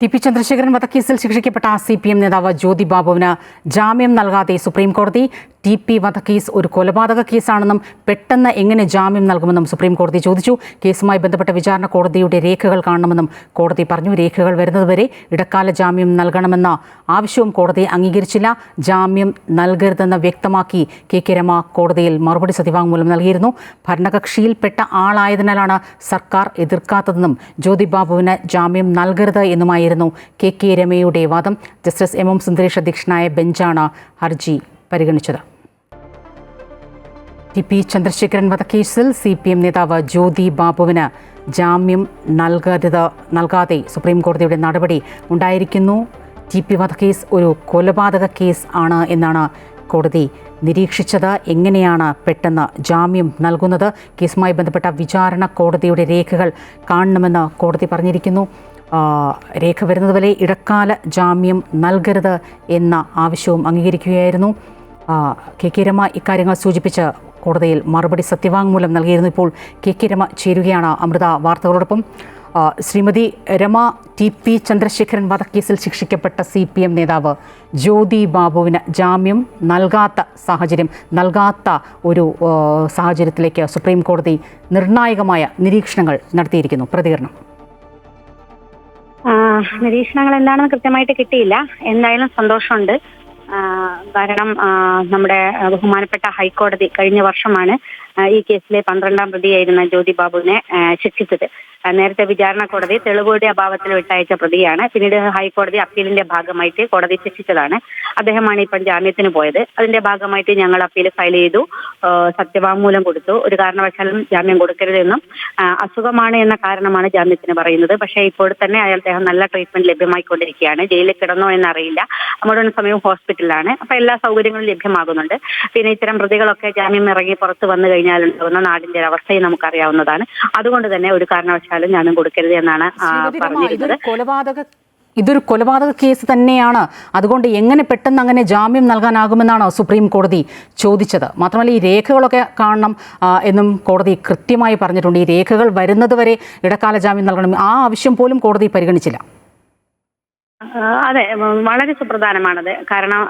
TP. Chandrasekharan വധക്കേസിൽ ശിക്ഷിക്കപ്പെട്ട CPM നേതാവ് ജ്യോതി ബാബുവിന് ജാമ്യം നൽകാതെ സുപ്രീംകോടതി. ടി.പി. വധക്കേസ് ഒരു കൊലപാതക കേസാണെന്നും പെട്ടെന്ന് എങ്ങനെ ജാമ്യം നൽകുമെന്നും സുപ്രീംകോടതി ചോദിച്ചു. കേസുമായി ബന്ധപ്പെട്ട വിചാരണ കോടതിയുടെ രേഖകൾ കാണണമെന്നും കോടതി പറഞ്ഞു. രേഖകൾ വരുന്നതുവരെ ഇടക്കാല ജാമ്യം നൽകണമെന്ന ആവശ്യവും കോടതി അംഗീകരിച്ചില്ല. ജാമ്യം നൽകരുതെന്ന് വ്യക്തമാക്കി കെ രമ കോടതിയിൽ മറുപടി സത്യവാങ്മൂലം നൽകിയിരുന്നു. ഭരണകക്ഷിയിൽപ്പെട്ട ആളായതിനാലാണ് സർക്കാർ എതിർക്കാത്തതെന്നും ജ്യോതി ബാബുവിന് ജാമ്യം നൽകരുത് എന്നുമായിരുന്നു കെ രമയുടെ വാദം. Justice M. സുന്ദരേഷ് അധ്യക്ഷനായ ബെഞ്ചാണ് ഹർജി പരിഗണിച്ചത്. ടി.പി. ചന്ദ്രശേഖരൻ വധക്കേസിൽ CPM നേതാവ് ജ്യോതി ബാബുവിന് ജാമ്യം നൽകാതെ സുപ്രീംകോടതിയുടെ നടപടി ഉണ്ടായിരിക്കുന്നു. ടി.പി. വധക്കേസ് ഒരു കൊലപാതക കേസ് ആണ് എന്നാണ് കോടതി നിരീക്ഷിച്ചത്. എങ്ങനെയാണ് പെട്ടെന്ന് ജാമ്യം നൽകുന്നത്? കേസുമായി ബന്ധപ്പെട്ട വിചാരണ കോടതിയുടെ രേഖകൾ കാണണമെന്ന് കോടതി പറഞ്ഞിരിക്കുന്നു. രേഖ വരുന്നതുവരെ ഇടക്കാല ജാമ്യം നൽകരുത് എന്ന ആവശ്യവും അംഗീകരിക്കുകയായിരുന്നു. കെ രമ ഇക്കാര്യങ്ങൾ സൂചിപ്പിച്ച് കോടതിയിൽ മറുപടി സത്യവാങ്മൂലം നൽകിയിരുന്നു. ഇപ്പോൾ കെ രമ ചേരുകയാണ് അമൃത വാർത്തകളോടൊപ്പം. ശ്രീമതി രമ, ടി.പി. ചന്ദ്രശേഖരൻ വധക്കേസിൽ ശിക്ഷിക്കപ്പെട്ട CPM നേതാവ് ജ്യോതി ബാബുവിന് ജാമ്യം നൽകാത്ത ഒരു സാഹചര്യത്തിലേക്ക് സുപ്രീം കോടതി നിർണായകമായ നിരീക്ഷണങ്ങൾ നടത്തിയിരിക്കുന്നു. പ്രതികരണം. നിരീക്ഷണങ്ങൾ എന്താണെന്ന് കൃത്യമായിട്ട് കിട്ടിയില്ല. എന്തായാലും സന്തോഷമുണ്ട്. കാരണം നമ്മുടെ ബഹുമാനപ്പെട്ട ഹൈക്കോടതി കഴിഞ്ഞ വർഷമാണ് ഈ കേസിലെ 12ാം പ്രതിയായിരുന്ന ജ്യോതി ബാബുവിനെ ശിക്ഷിച്ചത്. നേരത്തെ വിചാരണ കോടതി തെളിവുകളുടെ അഭാവത്തിൽ വിട്ടയച്ച പ്രതിയാണ്. പിന്നീട് ഹൈക്കോടതി അപ്പീലിന്റെ ഭാഗമായിട്ട് കോടതി ശിക്ഷിച്ചതാണ്. അദ്ദേഹമാണ് ഇപ്പം ജാമ്യത്തിന് പോയത്. അതിന്റെ ഭാഗമായിട്ട് ഞങ്ങൾ അപ്പീൽ ഫയൽ ചെയ്തു, സത്യവാങ്മൂലം കൊടുത്തു. ഒരു കാരണവശാലും ജാമ്യം കൊടുക്കരുതെന്നും അസുഖമാണ് എന്ന കാരണമാണ് ജാമ്യത്തിന് പറയുന്നത്. പക്ഷേ ഇപ്പോൾ തന്നെ അദ്ദേഹം നല്ല ട്രീറ്റ്മെന്റ് ലഭ്യമായിക്കൊണ്ടിരിക്കുകയാണ്. ജയിലിൽ കിടന്നോ എന്നറിയില്ല. മുഴുവൻ സമയവും ഹോസ്പിറ്റലിലാണ്. അപ്പൊ എല്ലാ സൗകര്യങ്ങളും ലഭ്യമാകുന്നുണ്ട്. പിന്നെ ഇത്തരം പ്രതികളൊക്കെ ജാമ്യം ഇറങ്ങി പുറത്ത് വന്നു കഴിഞ്ഞാൽ ഉണ്ടാകുന്ന നാടിന്റെ ഒരു അവസ്ഥയും നമുക്കറിയാവുന്നതാണ്. അതുകൊണ്ട് തന്നെ ഒരു കാരണവശാലും ജാമ്യം കൊടുക്കരുത് എന്നാണ് പറഞ്ഞിരുന്നത്. ഇതൊരു കൊലപാതക കേസ് തന്നെയാണ്. അതുകൊണ്ട് എങ്ങനെ പെട്ടെന്ന് അങ്ങനെ ജാമ്യം നൽകാനാകുമെന്നാണ് സുപ്രീം കോടതി ചോദിച്ചത്. മാത്രമല്ല, ഈ രേഖകളൊക്കെ കാണണം എന്നും കോടതി കൃത്യമായി പറഞ്ഞിട്ടുണ്ട്. ഈ രേഖകൾ വരുന്നതുവരെ ഇടക്കാല ജാമ്യം നൽകണം. ആ ആവശ്യം പോലും കോടതി പരിഗണിച്ചില്ല. അതെ, വളരെ സുപ്രധാനമാണത്. കാരണം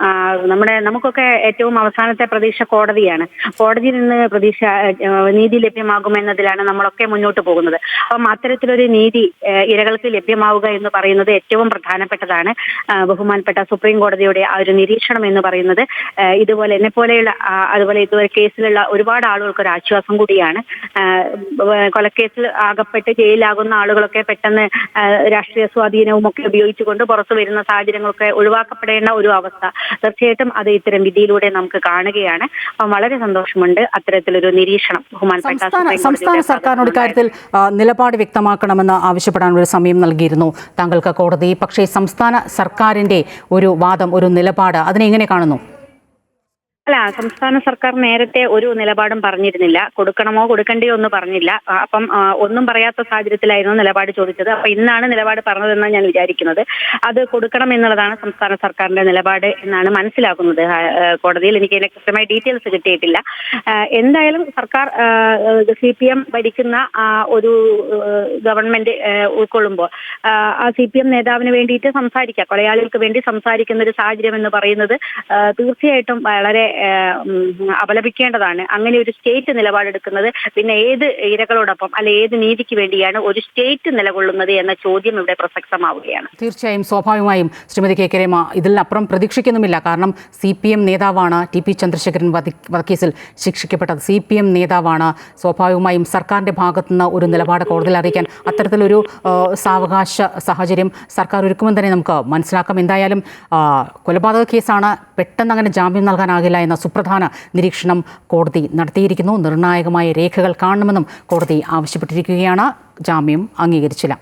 നമുക്കൊക്കെ ഏറ്റവും അവസാനത്തെ പ്രതീക്ഷ കോടതിയാണ്. കോടതിയിൽ നിന്ന് നീതി ലഭ്യമാകുമെന്നതിലാണ് നമ്മളൊക്കെ മുന്നോട്ട് പോകുന്നത്. അപ്പം അത്തരത്തിലൊരു നീതി ഇരകൾക്ക് ലഭ്യമാവുക എന്ന് പറയുന്നത് ഏറ്റവും പ്രധാനപ്പെട്ടതാണ്. ബഹുമാനപ്പെട്ട സുപ്രീം കോടതിയുടെ ആ ഒരു നിരീക്ഷണം എന്ന് പറയുന്നത് ഇതുപോലെ എന്നെപ്പോലെയുള്ള അതുപോലെ ഇതുപോലെ കേസിലുള്ള ഒരുപാട് ആളുകൾക്ക് ഒരു ആശ്വാസം കൂടിയാണ്. കൊലക്കേസിൽ ആകപ്പെട്ട് ജയിലിലാകുന്ന ആളുകളൊക്കെ പെട്ടെന്ന് രാഷ്ട്രീയ സ്വാധീനവും ഒക്കെ ഉപയോഗിച്ചുകൊണ്ട് പുറത്തു വരുന്ന സാഹചര്യങ്ങളൊക്കെ ഒഴിവാക്കപ്പെടേണ്ട ഒരു അവസ്ഥ തീർച്ചയായിട്ടും അത് ഇത്തരം വിധിയിലൂടെ നമുക്ക് കാണുകയാണ്. അപ്പം വളരെ സന്തോഷമുണ്ട് അത്തരത്തിലൊരു നിരീക്ഷണം സംസ്ഥാന സർക്കാരിനോട് ഇക്കാര്യത്തിൽ നിലപാട് വ്യക്തമാക്കണമെന്ന് ആവശ്യപ്പെടാൻ ഒരു സമയം നൽകിയിരുന്നു താങ്കൾക്ക് കോടതി. പക്ഷേ സംസ്ഥാന സർക്കാരിന്റെ ഒരു വാദം, ഒരു നിലപാട്, അതിനെ എങ്ങനെ കാണുന്നു? അല്ല, സംസ്ഥാന സർക്കാർ നേരത്തെ ഒരു നിലപാടും പറഞ്ഞിരുന്നില്ല. കൊടുക്കണമോ കൊടുക്കണ്ടയോ എന്ന് പറഞ്ഞില്ല. അപ്പം ഒന്നും പറയാത്ത സാഹചര്യത്തിലായിരുന്നു നിലപാട് ചോദിച്ചത്. അപ്പൊ ഇന്നാണ് നിലപാട് പറഞ്ഞതെന്നാണ് ഞാൻ വിചാരിക്കുന്നത്. അത് കൊടുക്കണം എന്നുള്ളതാണ് സംസ്ഥാന സർക്കാരിന്റെ നിലപാട് എന്നാണ് മനസ്സിലാക്കുന്നത്. കോടതിയിൽ എനിക്ക് ഇതിനെ കൃത്യമായ ഡീറ്റെയിൽസ് കിട്ടിയിട്ടില്ല. എന്തായാലും സർക്കാർ CPM ഭരിക്കുന്ന ഒരു ഗവൺമെന്റ് ഉൾക്കൊള്ളുമ്പോൾ ആ CPM നേതാവിന് വേണ്ടിയിട്ട് സംസാരിക്കുക, കൊലയാളികൾക്ക് വേണ്ടി സംസാരിക്കുന്ന ഒരു സാഹചര്യം എന്ന് പറയുന്നത് തീർച്ചയായിട്ടും വളരെ അപലപിക്കേണ്ടതാണ്. അങ്ങനെ ഒരു സ്റ്റേറ്റ് നിലപാടെടുക്കുന്നത് പിന്നെ ഏത് ഇരകളോടൊപ്പം അല്ലെ ഏത് നീതിക്ക് വേണ്ടിയാണ് ഒരു സ്റ്റേറ്റ് നിലകൊള്ളുന്നത് എന്ന ചോദ്യം ഇവിടെ പ്രസക്തമാവുകയാണ്. തീർച്ചയായും, സ്വാഭാവികമായും ശ്രീമതി കെ രമ ഇതിലപ്പുറം പ്രതീക്ഷിക്കുന്നുമില്ല. കാരണം CPM നേതാവാണ് ടി.പി. ചന്ദ്രശേഖരൻ വധക്കേസിൽ ശിക്ഷിക്കപ്പെട്ടത്. CPM നേതാവാണ്. സ്വാഭാവികമായും സർക്കാരിന്റെ ഭാഗത്തുനിന്ന് ഒരു നിലപാട് കോടതിയിൽ അറിയിക്കാൻ അത്തരത്തിലൊരു സാവകാശ സാഹചര്യം സർക്കാർ ഒരുക്കുമെന്ന് തന്നെ നമുക്ക് മനസ്സിലാക്കാം. എന്തായാലും കൊലപാതക കേസാണ്, പെട്ടെന്ന് അങ്ങനെ ജാമ്യം നൽകാനാകില്ല എന്ന സുപ്രധാന നിരീക്ഷണം കോടതി നടത്തിയിരിക്കുന്നു. നിർണായകമായ രേഖകൾ കാണണമെന്നും കോടതി ആവശ്യപ്പെട്ടിരിക്കുകയാണ്. ജാമ്യം അംഗീകരിച്ചില്ല.